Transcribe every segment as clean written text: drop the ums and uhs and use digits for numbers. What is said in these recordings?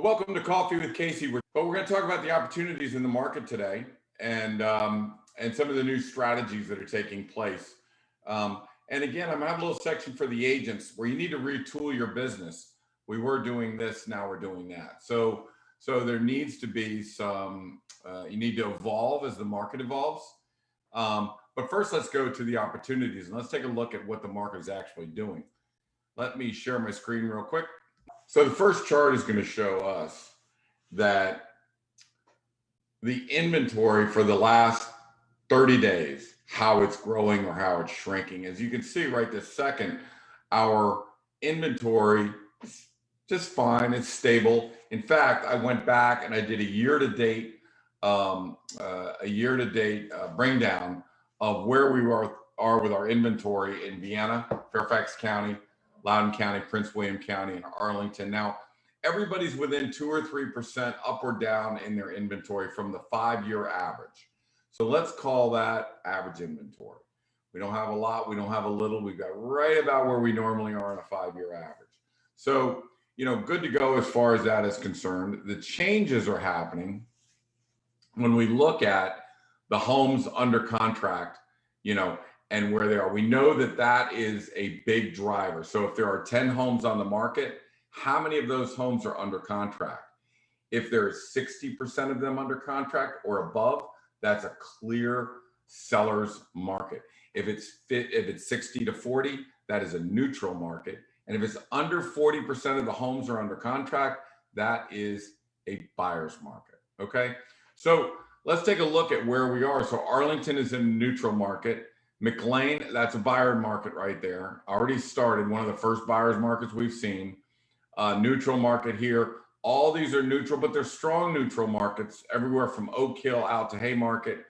Well, welcome to Coffee with Casey. But we're going to talk about the opportunities in the market today and some of the new strategies that are taking place. And again, I'm going to have a little section for the agents where you need to retool your business. We were doing this, now we're doing that. So there needs to be some, you need to evolve as the market evolves. But first, let's go to the opportunities and let's take a look at what the market is actually doing. Let me share my screen real quick. So the first chart is going to show us that the inventory for the last 30 days, how it's growing or how it's shrinking. As you can see right this second, our inventory is just fine. It's stable. In fact, I went back and I did a year-to-date bring down of where we are with our inventory in Vienna, Fairfax County, Loudoun County, Prince William County, and Arlington. Now, everybody's within 2 or 3% up or down in their inventory from the 5-year average. So let's call that average inventory. We don't have a lot, we don't have a little, we've got right about where we normally are on a 5-year average. So, good to go as far as that is concerned. The changes are happening when we look at the homes under contract, and where they are. We know that that is a big driver. So if there are 10 homes on the market, how many of those homes are under contract? If there's 60% of them under contract or above, that's a clear seller's market. If it's 60 to 40, that is a neutral market. And if it's under 40% of the homes are under contract, that is a buyer's market. Okay. So let's take a look at where we are. So Arlington is in a neutral market. McLean, that's a buyer market right there. Already started, one of the first buyer's markets we've seen. Neutral market here. All these are neutral, but they're strong neutral markets everywhere from Oak Hill out to Haymarket.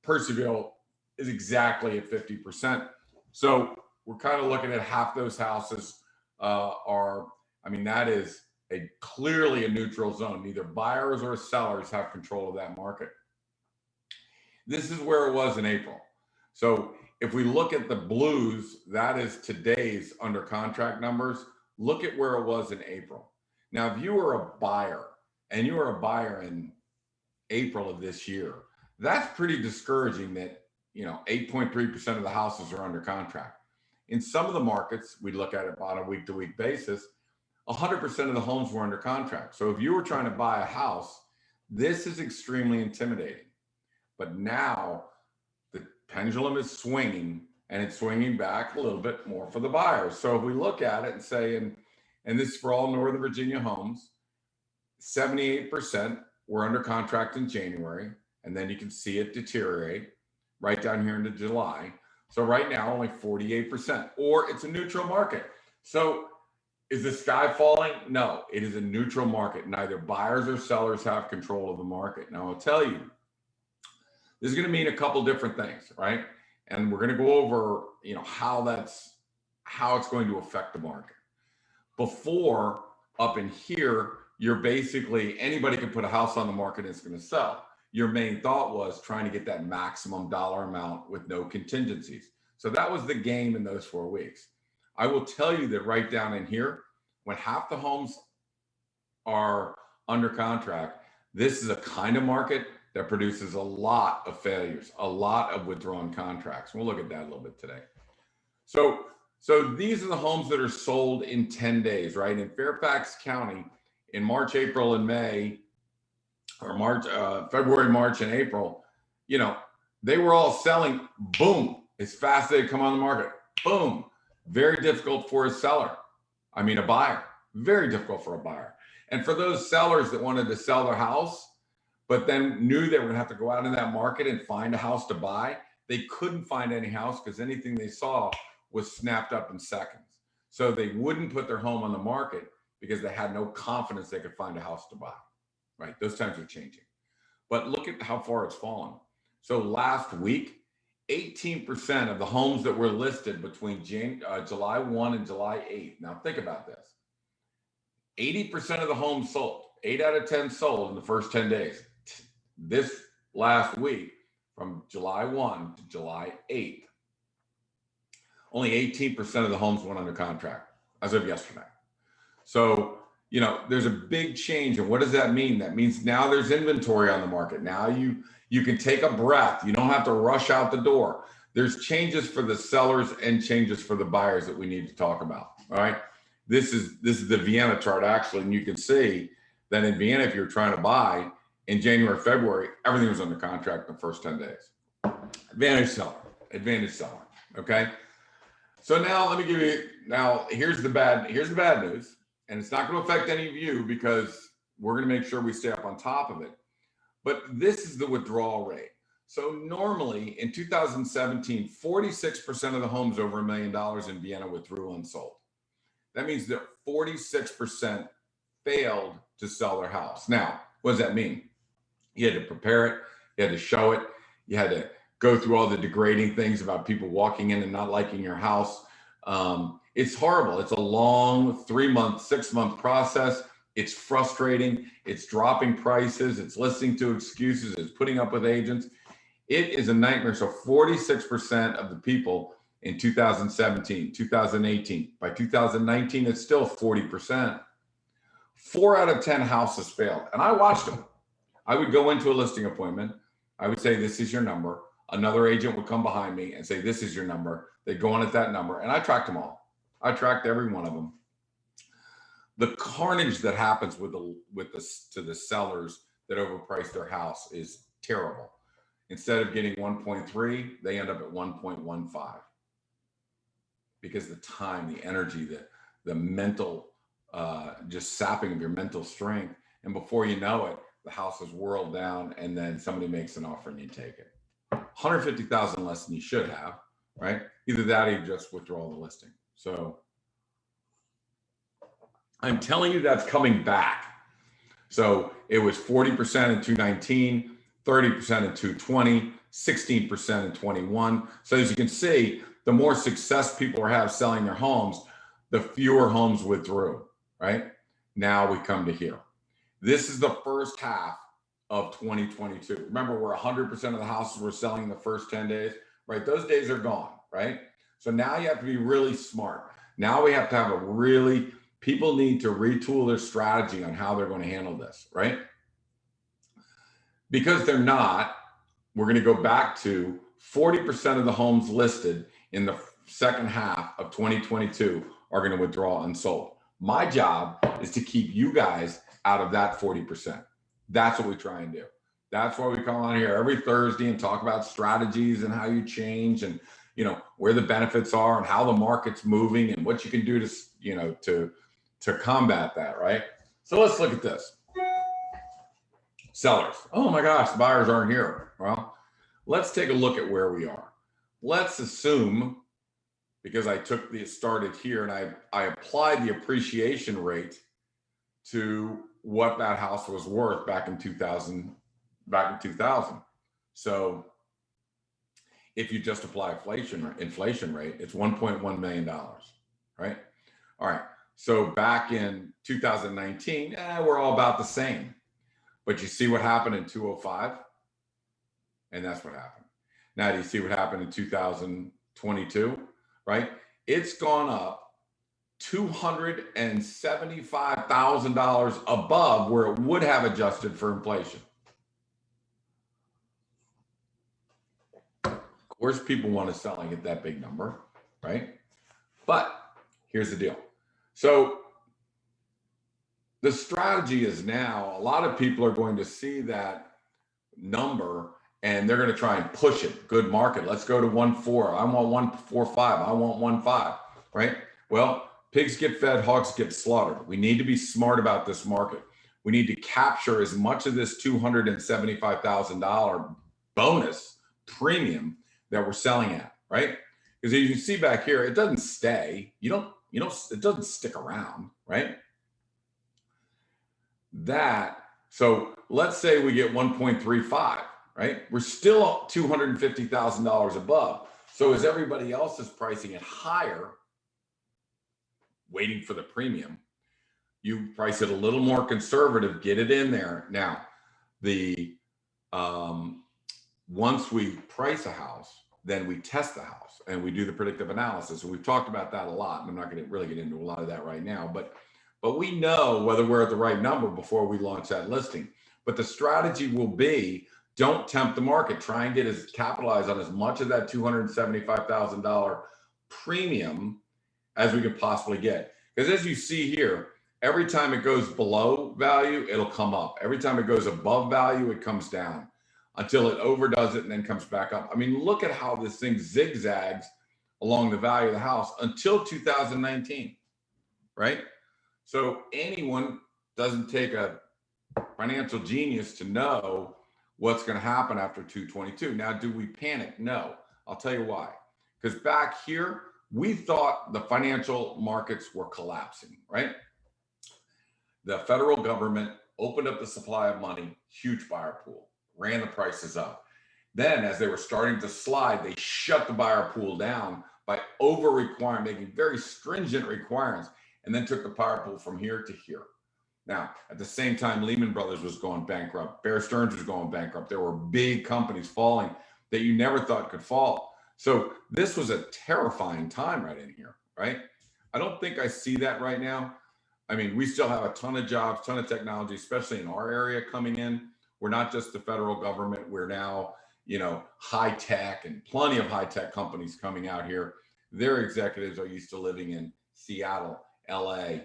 Percyville is exactly at 50%. So we're kind of looking at half those houses that is clearly a neutral zone. Neither buyers or sellers have control of that market. This is where it was in April. So if we look at the blues, that is today's under contract numbers. Look at where it was in April. Now, if you were a buyer and you were a buyer in April of this year, that's pretty discouraging that, 8.3% of the houses are under contract. In some of the markets, we look at it on a week-to-week basis, 100% of the homes were under contract. So if you were trying to buy a house, this is extremely intimidating. But now, the pendulum is swinging and it's swinging back a little bit more for the buyers. So if we look at it and say, and this is for all Northern Virginia homes, 78% were under contract in January, and then you can see it deteriorate right down here into July. So right now, only 48%, or it's a neutral market. So is the sky falling? No, it is a neutral market. Neither buyers or sellers have control of the market. Now I'll tell you, this is going to mean a couple different things, right? And we're going to go over, how it's going to affect the market. Before, up in here, you're basically, anybody can put a house on the market and it's going to sell. Your main thought was trying to get that maximum dollar amount with no contingencies. So that was the game in those 4 weeks. I will tell you that right down in here, when half the homes are under contract, this is a kind of market that produces a lot of failures, a lot of withdrawn contracts. We'll look at that a little bit today. So these are the homes that are sold in 10 days, right? In Fairfax County, in March, April, and May, or February, March, and April, they were all selling, boom, as fast as they come on the market, boom. Very difficult for a buyer, very difficult for a buyer. And for those sellers that wanted to sell their house, but then knew they were gonna have to go out in that market and find a house to buy, they couldn't find any house because anything they saw was snapped up in seconds. So they wouldn't put their home on the market because they had no confidence they could find a house to buy, right? Those times are changing. But look at how far it's fallen. So last week, 18% of the homes that were listed between July 1 and July 8. Now think about this. 80% of the homes sold. 8 out of 10 sold in the first 10 days. This last week, from July 1 to July 8th, only 18% of the homes went under contract as of yesterday. So you know, there's a big change. And what does that mean? That means now there's inventory on the market. Now you can take a breath. You don't have to rush out the door. There's changes for the sellers and changes for the buyers that we need to talk about. All right. This is the Vienna chart actually, and you can see that in Vienna, if you're trying to buy in January, February, everything was under contract in the first 10 days. Advantage seller. Okay. So now let me give you, now here's the bad news. And it's not going to affect any of you because we're going to make sure we stay up on top of it. But this is the withdrawal rate. So normally in 2017, 46% of the homes over $1 million in Vienna withdrew unsold. That means that 46% failed to sell their house. Now, what does that mean? You had to prepare it. You had to show it. You had to go through all the degrading things about people walking in and not liking your house. It's horrible. It's a long 3-month, 6-month process. It's frustrating. It's dropping prices. It's listening to excuses. It's putting up with agents. It is a nightmare. So 46% of the people in 2017, 2018, by 2019, it's still 40%. 4 out of 10 houses failed. And I watched them. I would go into a listing appointment. I would say, this is your number. Another agent would come behind me and say, this is your number. They'd go on at that number. And I tracked them all. I tracked every one of them. The carnage that happens to the sellers that overpriced their house is terrible. Instead of getting 1.3, they end up at 1.15 because the time, the energy, the mental, just sapping of your mental strength. And before you know it, the house is whirled down and then somebody makes an offer and you take it. 150,000 less than you should have, right? Either that or you just withdraw the listing. So I'm telling you that's coming back. So it was 40% in 2019, 30% in 2020, 16% in 21. So as you can see, the more success people have selling their homes, the fewer homes withdrew, right? Now we come to here. This is the first half of 2022. Remember, where 100% of the houses were selling in the first 10 days, right? Those days are gone, right? So now you have to be really smart. Now we have to have people need to retool their strategy on how they're going to handle this, right? Because they're not, we're going to go back to 40% of the homes listed in the second half of 2022 are going to withdraw unsold. My job is to keep you guys out of that 40%. That's what we try and do. That's why we come on here every Thursday and talk about strategies and how you change and, you know, where the benefits are and how the market's moving and what you can do to, you know, to combat that, right? So let's look at this. Sellers. Oh my gosh, the buyers aren't here. Well, let's take a look at where we are. Let's assume, because I took the started here and I applied the appreciation rate to what that house was worth back in 2000. So if you just apply inflation rate, it's $1.1 million, right? All right. So back in 2019, we're all about the same. But you see what happened in 2005? And that's what happened. Now, do you see what happened in 2022? Right? It's gone up $275,000 above where it would have adjusted for inflation. Of course, people want to sell and get that big number, right? But here's the deal. So the strategy is now a lot of people are going to see that number and they're going to try and push it. Good market. Let's go to 1.4. I want 1.45. I want 1.5, right? Well, pigs get fed, hogs get slaughtered. We need to be smart about this market. We need to capture as much of this $275,000 bonus premium that we're selling at, right? Because as you can see back here, it doesn't stay. It doesn't stick around, right? So let's say we get 1.35, right? We're still $250,000 above. So as everybody else is pricing it higher, waiting for the premium, you price it a little more conservative, get it in there. Now, once we price a house, then we test the house and we do the predictive analysis. And we've talked about that a lot. And I'm not going to really get into a lot of that right now, but But we know whether we're at the right number before we launch that listing. But the strategy will be, don't tempt the market. Try and capitalize on as much of that $275,000 premium as we could possibly get. Because as you see here, every time it goes below value, it'll come up. Every time it goes above value, it comes down until it overdoes it and then comes back up. I mean, look at how this thing zigzags along the value of the house until 2019, right? So anyone doesn't take a financial genius to know what's going to happen after 222. Now, do we panic? No. I'll tell you why. Because back here, we thought the financial markets were collapsing, right? The federal government opened up the supply of money, huge buyer pool, ran the prices up. Then, as they were starting to slide, they shut the buyer pool down by over-requiring, making very stringent requirements, and then took the buyer pool from here to here. Now, at the same time, Lehman Brothers was going bankrupt. Bear Stearns was going bankrupt. There were big companies falling that you never thought could fall. So this was a terrifying time right in here, right? I don't think I see that right now. I mean, we still have a ton of jobs, ton of technology, especially in our area coming in. We're not just the federal government. We're now, high tech, and plenty of high tech companies coming out here. Their executives are used to living in Seattle, LA,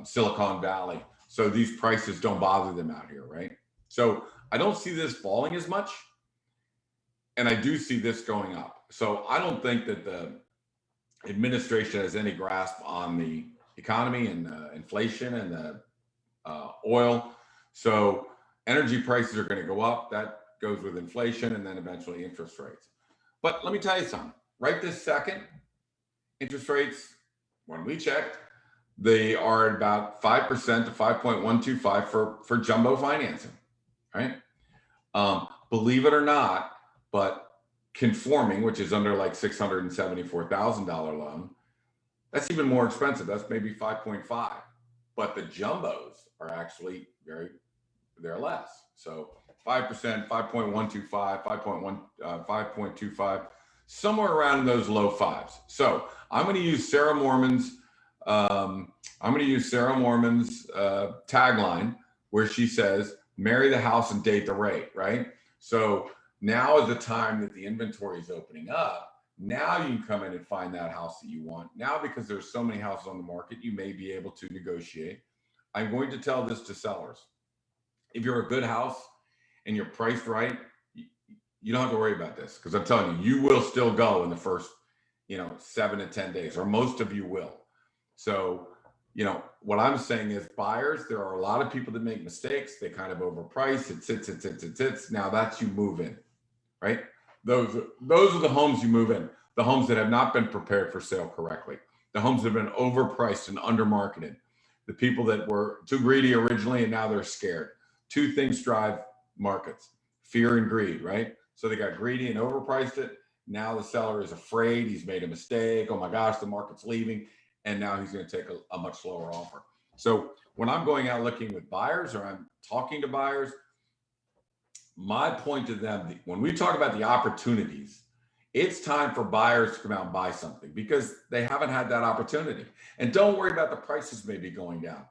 Silicon Valley. So these prices don't bother them out here, right? So I don't see this falling as much. And I do see this going up. So I don't think that the administration has any grasp on the economy and inflation and the oil. So energy prices are going to go up. That goes with inflation and then eventually interest rates. But let me tell you something. Right this second, interest rates, when we checked, they are at about 5% to 5.125 for jumbo financing, right? Believe it or not, but conforming, which is under like $674,000 loan, that's even more expensive. That's maybe 5.5. But the jumbos are actually they're less. So 5%, 5.125, 5.25, somewhere around those low fives. So I'm going to use Sarah Mormon's tagline, where she says, marry the house and date the rate, right? So now is the time that the inventory is opening up. Now you can come in and find that house that you want. Now, because there's so many houses on the market, you may be able to negotiate. I'm going to tell this to sellers. If you're a good house and you're priced right, you don't have to worry about this, because I'm telling you, you will still go in the first, 7 to 10 days, or most of you will. So, what I'm saying is, buyers, there are a lot of people that make mistakes. They kind of overprice. It sits. Now that's you move in, right? Those are the homes you move in. The homes that have not been prepared for sale correctly. The homes that have been overpriced and undermarketed. The people that were too greedy originally and now they're scared. Two things drive markets: fear and greed, right? So they got greedy and overpriced it. Now the seller is afraid. He's made a mistake. Oh my gosh, the market's leaving. And now he's going to take a much lower offer. So when I'm going out looking with buyers, or I'm talking to buyers, my point to them, when we talk about the opportunities, it's time for buyers to come out and buy something, because they haven't had that opportunity. And don't worry about the prices maybe going down.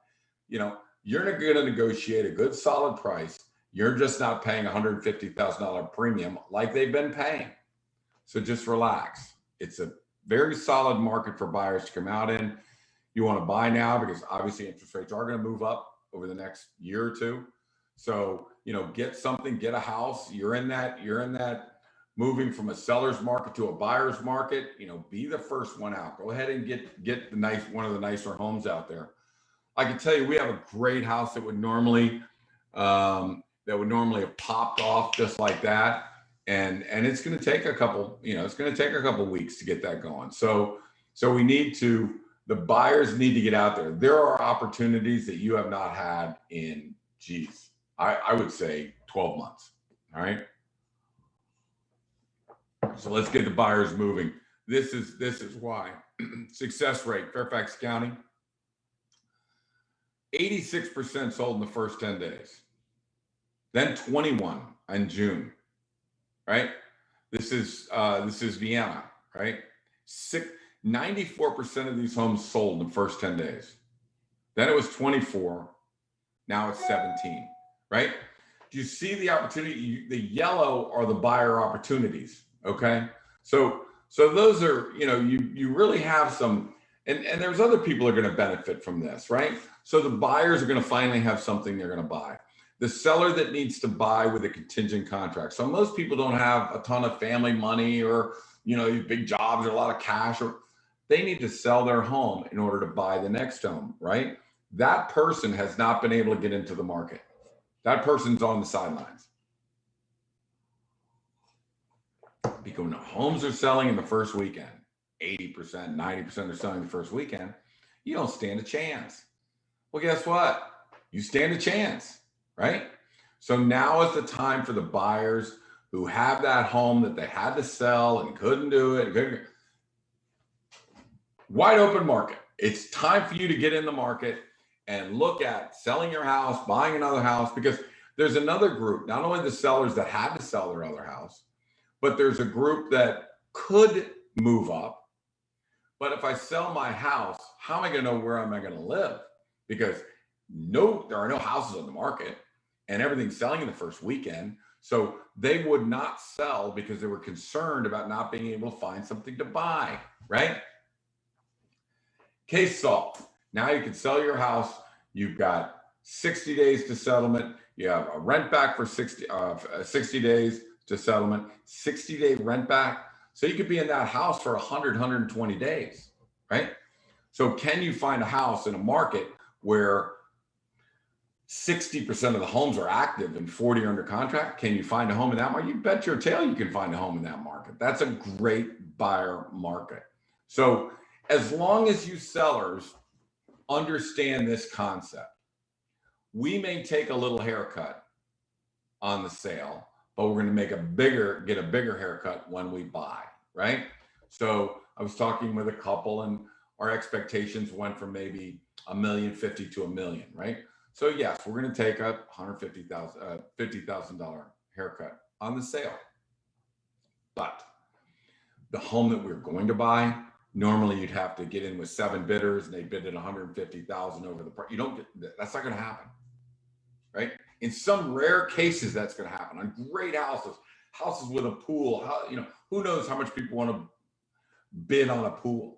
You're going to negotiate a good solid price. You're just not paying $150,000 premium like they've been paying. So just relax. It's a very solid market for buyers to come out in. You want to buy now, because obviously interest rates are going to move up over the next year or two. So, get something, get a house. You're in that moving from a seller's market to a buyer's market. Be the first one out. Go ahead and get one of the nicer homes out there. I can tell you, we have a great house that would normally have popped off just like that. And it's going to take a couple weeks to get that going. So the buyers need to get out there. There are opportunities that you have not had in, I would say 12 months. All right. So let's get the buyers moving. This is why. Success rate, Fairfax County, 86% sold in the first 10 days. Then 21 in June. Right? This is Vienna, right? 94% of these homes sold in the first 10 days. Then it was 24. Now it's 17, right? Do you see the opportunity? The yellow are the buyer opportunities, okay? So those are, you really have some, and there's other people who are going to benefit from this, right? So the buyers are going to finally have something they're going to buy. The seller that needs to buy with a contingent contract. So most people don't have a ton of family money or, big jobs or a lot of cash, or they need to sell their home in order to buy the next home, right? That person has not been able to get into the market. That person's on the sidelines. Because when the homes are selling in the first weekend, 80%, 90% are selling the first weekend, you don't stand a chance. Well, guess what? You stand a chance, right? So now is the time for the buyers who have that home that they had to sell and couldn't do it. Wide open market. It's time for you to get in the market and look at selling your house, buying another house, because there's another group, not only the sellers that had to sell their other house, but there's a group that could move up. But if I sell my house, how am I going to know where am I going to live? Because there are no houses on the market and everything's selling in the first weekend. So they would not sell because they were concerned about not being able to find something to buy, right? Case solved. Now you can sell your house. You've got 60 days to settlement. You have a rent back for 60 days to settlement, 60-day rent back. So you could be in that house for 100, 120 days, right? So can you find a house in a market where 60% of the homes are active and 40 are under contract? Can you find a home in that market? You bet your tail you can find a home in that market. That's a great buyer market. So as long as you sellers understand this concept, we may take a little haircut on the sale, but we're going to get a bigger haircut when we buy, right? So I was talking with a couple and our expectations went from maybe $1,050,000 to $1 million, right? So yes, we're going to take a $50,000 haircut on the sale. But the home that we're going to buy, normally you'd have to get in with 7 bidders and they bid at $150,000 over the price. That's not going to happen, right? In some rare cases, that's going to happen on great houses with a pool. Who knows how much people want to bid on a pool?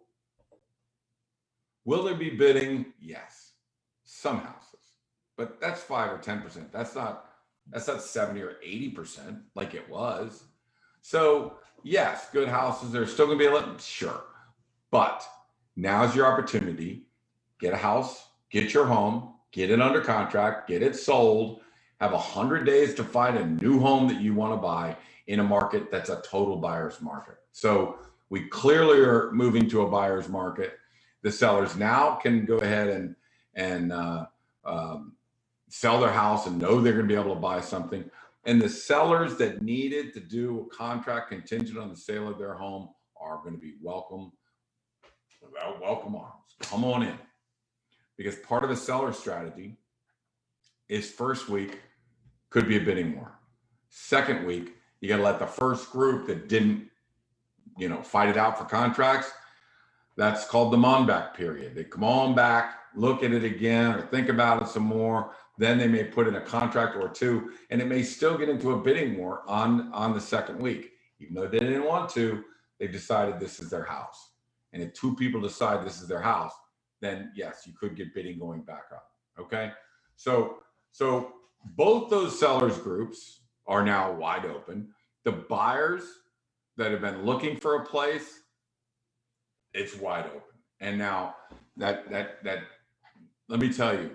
Will there be bidding? Yes, some houses, but that's 5 or 10%. That's not 70 or 80% like it was. So yes, good houses. There's still going to be a little, sure, but now's your opportunity. Get a house, get your home, get it under contract, get it sold. Have 100 days to find a new home that you want to buy in a market that's a total buyer's market. So we clearly are moving to a buyer's market. The sellers now can go ahead and sell their house and know they're going to be able to buy something. And the sellers that needed to do a contract contingent on the sale of their home are going to be welcome arms. Come on in. Because part of a seller strategy is first week could be a bidding war. Second week, you got to let the first group that didn't, fight it out for contracts. That's called the on-back period. They come on back, look at it again, or think about it some more. Then they may put in a contract or two, and it may still get into a bidding war on the second week. Even though they didn't want to, they decided this is their house. And if 2 people decide this is their house, then yes, you could get bidding going back up. Okay. So both those sellers groups are now wide open. The buyers that have been looking for a place, it's wide open. And now that let me tell you,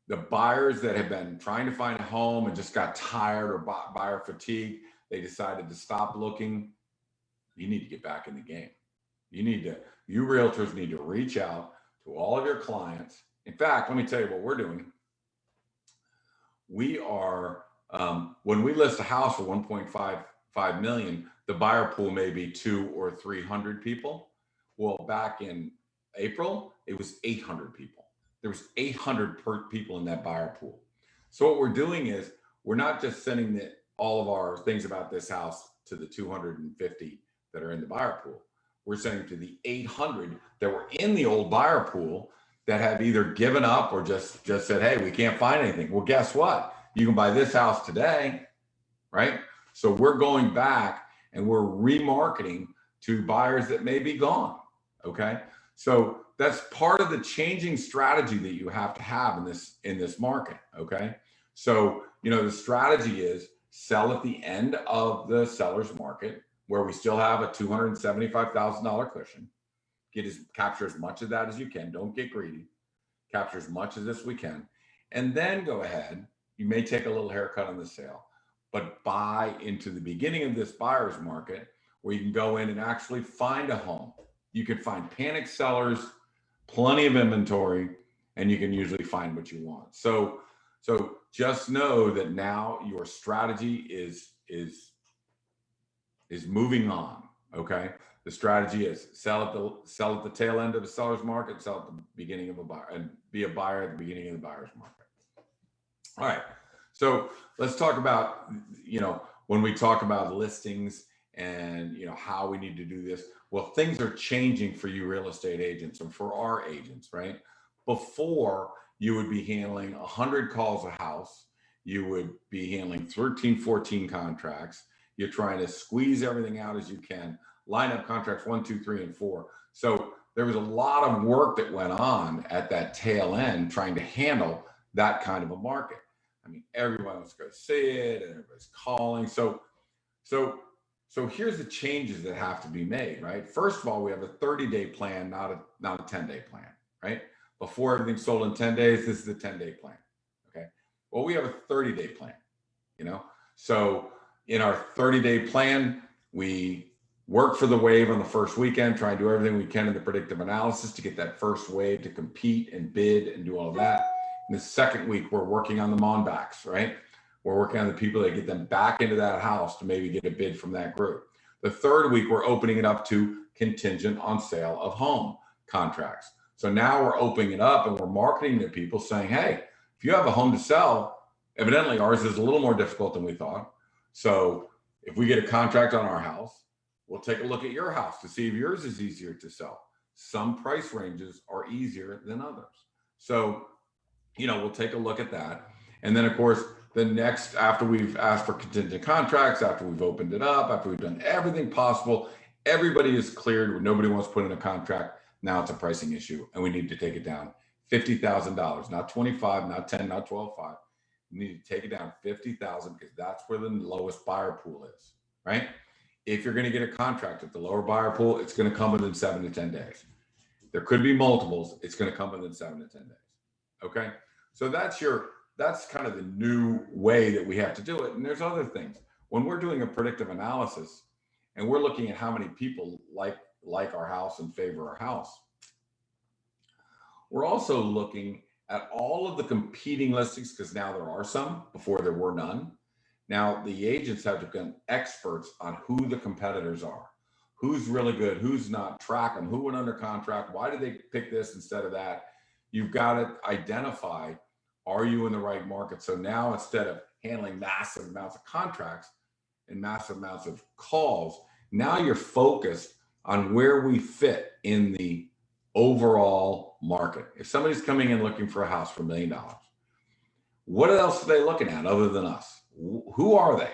the buyers that have been trying to find a home and just got tired or buyer fatigue, they decided to stop looking. You need to get back in the game. You realtors need to reach out to all of your clients. In fact, let me tell you what we're doing. We are, when we list a house for 1.55 million, the buyer pool may be 200 or 300 people. Well, back in April, it was 800 people. There was 800 people in that buyer pool. So what we're doing is we're not just sending all of our things about this house to the 250 that are in the buyer pool. We're sending to the 800 that were in the old buyer pool that have either given up or just said, hey, we can't find anything. Well, guess what? You can buy this house today, right? So we're going back and we're remarketing to buyers that may be gone, okay? So that's part of the changing strategy that you have to have in this market, okay? So, the strategy is sell at the end of the seller's market where we still have a $275,000 cushion. Capture as much of that as you can. Don't get greedy. Capture as much of this we can. And then go ahead. You may take a little haircut on the sale, but buy into the beginning of this buyer's market where you can go in and actually find a home. You can find panic sellers, plenty of inventory, and you can usually find what you want. So just know that now your strategy is moving on. Okay. The strategy is sell at the tail end of the seller's market, sell at the beginning of a buyer, and be a buyer at the beginning of the buyer's market. All right. So let's talk about, when we talk about listings and, how we need to do this. Well, things are changing for you real estate agents and for our agents, right? Before, you would be handling 100 calls a house. You would be handling 13, 14 contracts. You're trying to squeeze everything out as you can. Line up contracts 1, 2, 3, and 4. So there was a lot of work that went on at that tail end trying to handle that kind of a market. I mean, everyone wants to go see it and everybody's calling. So here's the changes that have to be made, right? First of all, we have a 30-day plan, not a 10-day plan, right? Before everything's sold in 10 days, this is the 10-day plan, okay? Well, we have a 30-day plan, So in our 30-day plan, we work for the wave on the first weekend, try and do everything we can in the predictive analysis to get that first wave to compete and bid and do all of that. In the second week, we're working on the monbacks, right? We're working on the people that get them back into that house to maybe get a bid from that group. The third week, we're opening it up to contingent on sale of home contracts. So now we're opening it up and we're marketing to people saying, hey, if you have a home to sell, evidently ours is a little more difficult than we thought. So if we get a contract on our house, we'll take a look at your house to see if yours is easier to sell. Some price ranges are easier than others. So, we'll take a look at that. And then of course, after we've asked for contingent contracts, after we've opened it up, after we've done everything possible, everybody is cleared. Nobody wants to put in a contract. Now it's a pricing issue and we need to take it down $50,000, not 25, not 10, not 12.5. You need to take it down 50,000 because that's where the lowest buyer pool is, right? If you're going to get a contract at the lower buyer pool, it's going to come within 7 to 10 days. There could be multiples. It's going to come within 7 to 10 days. Okay. So that's kind of the new way that we have to do it. And there's other things. When we're doing a predictive analysis and we're looking at how many people like our house and favor our house, we're also looking at all of the competing listings because now there are some, before there were none. Now the agents have to become experts on who the competitors are, who's really good, who's not, track them, who went under contract, why did they pick this instead of that? You've got to identify, are you in the right market? So now instead of handling massive amounts of contracts and massive amounts of calls, now you're focused on where we fit in the overall market. If somebody's coming in looking for a house for $1 million, what else are they looking at other than us? Who are they?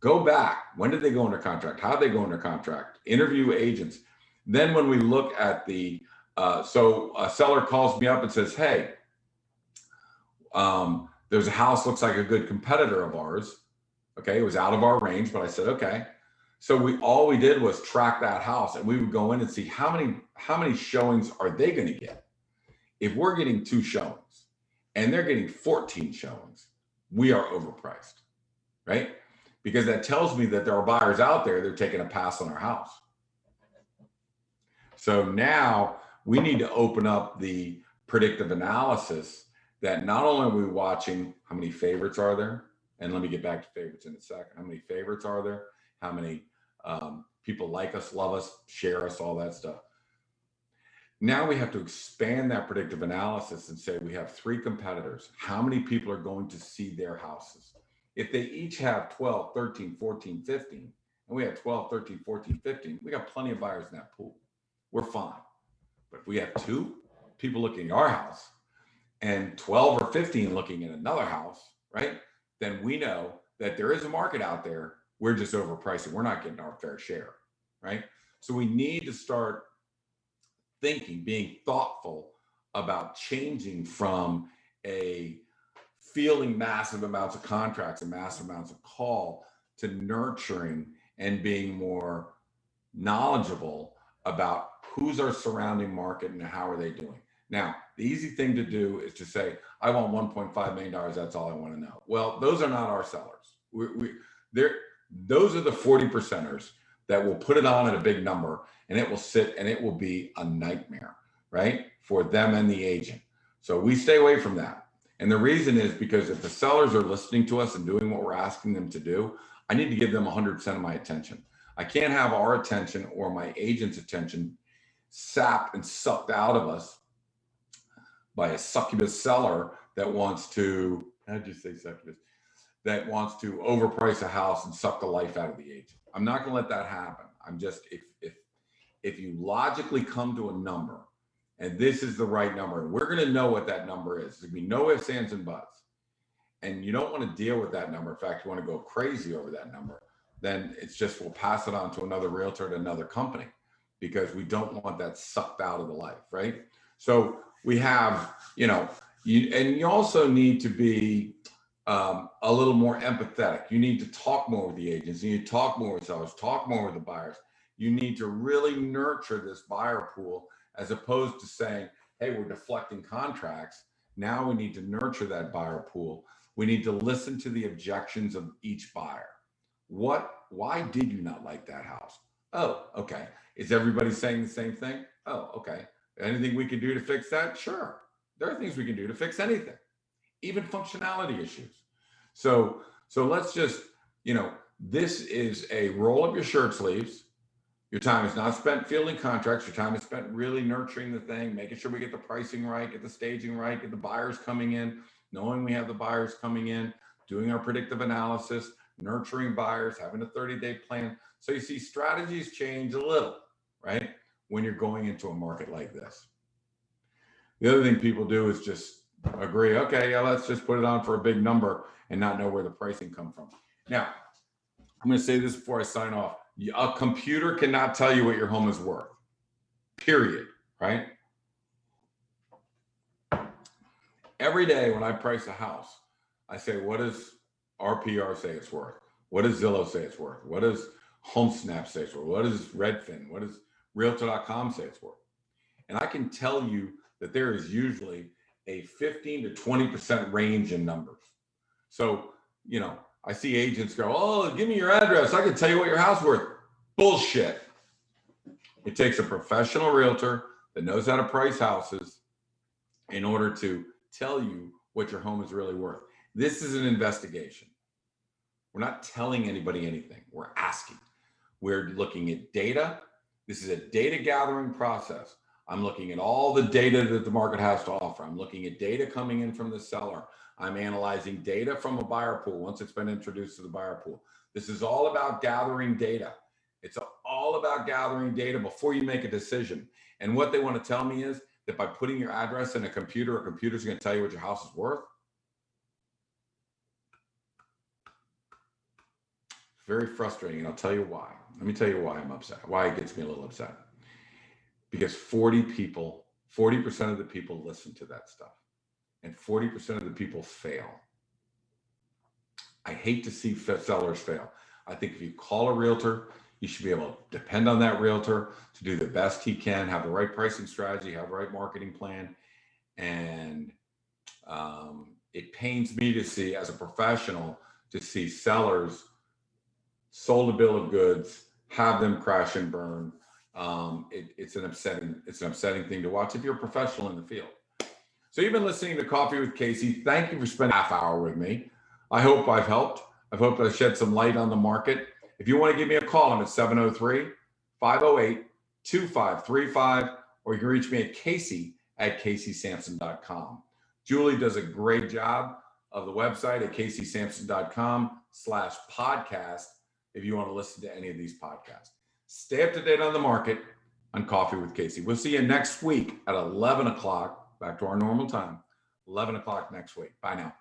Go back. When did they go under contract? How did they go under contract? Interview agents. Then when we look at so a seller calls me up and says, hey, there's a house, looks like a good competitor of ours. Okay. It was out of our range, but I said, okay. So all we did was track that house and we would go in and see how many showings are they going to get. If we're getting 2 showings and they're getting 14 showings, we are overpriced, right? Because that tells me that there are buyers out there, they're taking a pass on our house. So now we need to open up the predictive analysis that not only are we watching how many favorites are there, and let me get back to favorites in a second. How many favorites are there? How many people like us, love us, share us, all that stuff. Now we have to expand that predictive analysis and say we have 3 competitors. How many people are going to see their houses? If they each have 12, 13, 14, 15, and we have 12, 13, 14, 15, we got plenty of buyers in that pool. We're fine. But if we have 2 people looking at our house and 12 or 15 looking at another house, right? Then we know that there is a market out there. We're just overpricing. We're not getting our fair share, right? So we need to start thinking, being thoughtful about changing from a fielding massive amounts of contracts and massive amounts of call to nurturing and being more knowledgeable about who's our surrounding market and how are they doing. Now, the easy thing to do is to say, I want $1.5 million. That's all I want to know. Well, those are not our sellers. Those are the 40 percenters that will put it on at a big number, and it will sit and it will be a nightmare, right? For them and the agent. So we stay away from that. And the reason is because if the sellers are listening to us and doing what we're asking them to do, I need to give them 100% of my attention. I can't have our attention or my agent's attention sapped and sucked out of us by a succubus seller that wants to, how'd you say succubus? That wants to overprice a house and suck the life out of the agent. I'm not gonna let that happen. I'm just, if you logically come to a number, and this is the right number, and we're gonna know what that number is. There'll be no ifs, ands, and buts. And you don't wanna deal with that number. In fact, you wanna go crazy over that number. Then it's just, we'll pass it on to another realtor to another company because we don't want that sucked out of the life, right? So we have, you also need to be a little more empathetic. You need to talk more with the agents. You need to talk more with sellers, talk more with the buyers. You need to really nurture this buyer pool as opposed to saying, hey, we're deflecting contracts. Now we need to nurture that buyer pool. We need to listen to the objections of each buyer. Why did you not like that house? Oh, okay. Is everybody saying the same thing? Oh, okay. Anything we can do to fix that? Sure. There are things we can do to fix anything, even functionality issues. So let's just, this is a roll up your shirt sleeves. Your time is not spent fielding contracts. Your time is spent really nurturing the thing, making sure we get the pricing right, get the staging right, get the buyers coming in, knowing we have the buyers coming in, doing our predictive analysis, nurturing buyers, having a 30-day plan. So you see strategies change a little, right? When you're going into a market like this. The other thing people do is just agree, okay, yeah, let's just put it on for a big number and not know where the pricing comes from. Now, I'm going to say this before I sign off. A computer cannot tell you what your home is worth, period, right? Every day when I price a house, I say, what does RPR say it's worth? What does Zillow say it's worth? What does HomeSnap say it's worth? What does Redfin? What does Realtor.com say it's worth? And I can tell you that there is usually a 15 to 20% range in numbers. So, I see agents go, oh, give me your address. I can tell you what your house is worth. Bullshit. It takes a professional realtor that knows how to price houses in order to tell you what your home is really worth. This is an investigation. We're not telling anybody anything. We're asking. We're looking at data. This is a data gathering process. I'm looking at all the data that the market has to offer. I'm looking at data coming in from the seller. I'm analyzing data from a buyer pool once it's been introduced to the buyer pool. This is all about gathering data. It's all about gathering data before you make a decision. And what they want to tell me is that by putting your address in a computer's going to tell you what your house is worth. Very frustrating, and I'll tell you why. Let me tell you why I'm upset, why it gets me a little upset. Because 40% of the people listen to that stuff, and 40% of the people fail. I hate to see sellers fail. I think if you call a realtor, you should be able to depend on that realtor to do the best he can, have the right pricing strategy, have the right marketing plan. And it pains me to see, as a professional, to see sellers sold a bill of goods, have them crash and burn. It's an upsetting thing to watch if you're a professional in the field. So you've been listening to Coffee with Casey. Thank you for spending a half hour with me. I hope I've helped. I hope I've shed some light on the market. If you want to give me a call, I'm at 703-508-2535, or you can reach me at casey@caseysamson.com. Julie does a great job of the website at caseysamson.com/podcast. if you want to listen to any of these podcasts. Stay up to date on the market on Coffee with Casey. We'll see you next week at 11 o'clock, back to our normal time, 11 o'clock next week. Bye now.